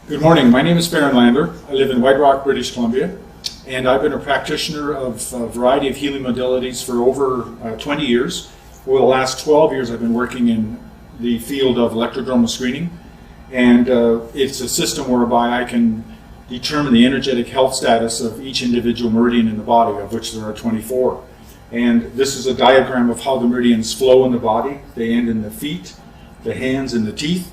Good morning. My name is Farron Lander. I live in White Rock, British Columbia, and I've been a practitioner of a variety of healing modalities for over 20 years. For the last 12 years, I've been working in the field of electrodromal screening, and it's a system whereby I can determine the energetic health status of each individual meridian in the body, of which there are 24. And this is a diagram of how the meridians flow in the body. They end in the feet, the hands, and the teeth.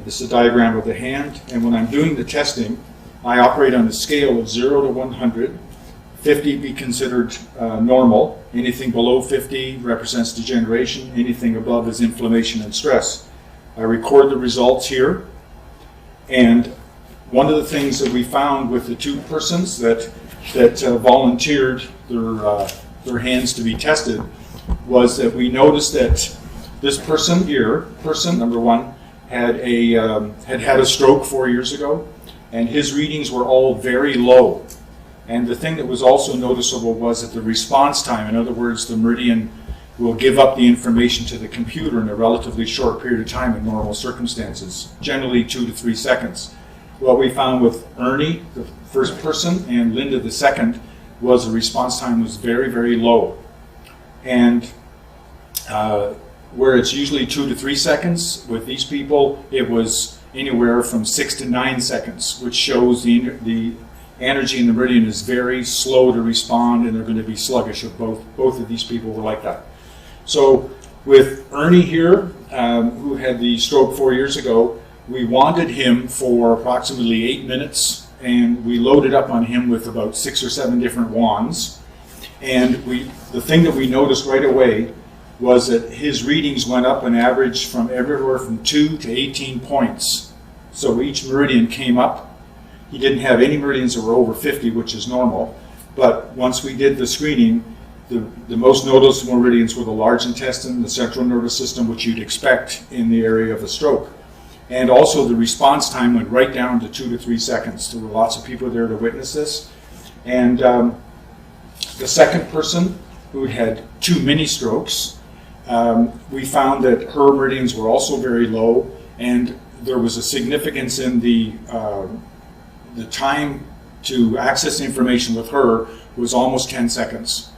This is a diagram of the hand, and when I'm doing the testing, I operate on a scale of 0 to 100. 50 be considered normal. Anything below 50 represents degeneration. Anything above is inflammation and stress. I record the results here, and one of the things that we found with the two persons that volunteered their hands to be tested was that we noticed that this person here, person number one, had had a stroke 4 years ago, and his readings were all very low. And the thing that was also noticeable was that the response time, in other words, the meridian will give up the information to the computer in a relatively short period of time in normal circumstances, generally 2 to 3 seconds. What we found with Ernie, the first person, and Linda, the second, was the response time was very, very low. And where it's usually 2 to 3 seconds, with these people it was anywhere from 6 to 9 seconds, which shows the energy in the meridian is very slow to respond, and they're going to be sluggish. If both of these people were like that. So with Ernie here, who had the stroke 4 years ago, we wanted him for approximately 8 minutes, and we loaded up on him with about 6 or 7 different wands. And the thing that we noticed right away was that his readings went up an average from everywhere from 2 to 18 points. So each meridian came up. He didn't have any meridians that were over 50, which is normal. But once we did the screening, the most noticeable meridians were the large intestine, the central nervous system, which you'd expect in the area of a stroke. And also the response time went right down to 2 to 3 seconds. There were lots of people there to witness this. And the second person, who had 2 mini strokes, we found that her meridians were also very low, and there was a significance in the time to access information with her was almost 10 seconds.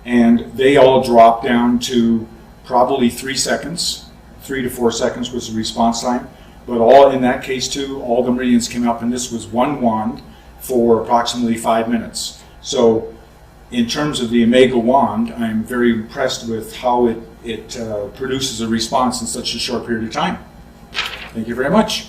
And they all dropped down to probably 3 seconds. 3 to 4 seconds was the response time. But all in that case too, all the meridians came up, and this was one wand for approximately 5 minutes. So in terms of the Omega wand, I'm very impressed with how it produces a response in such a short period of time. Thank you very much.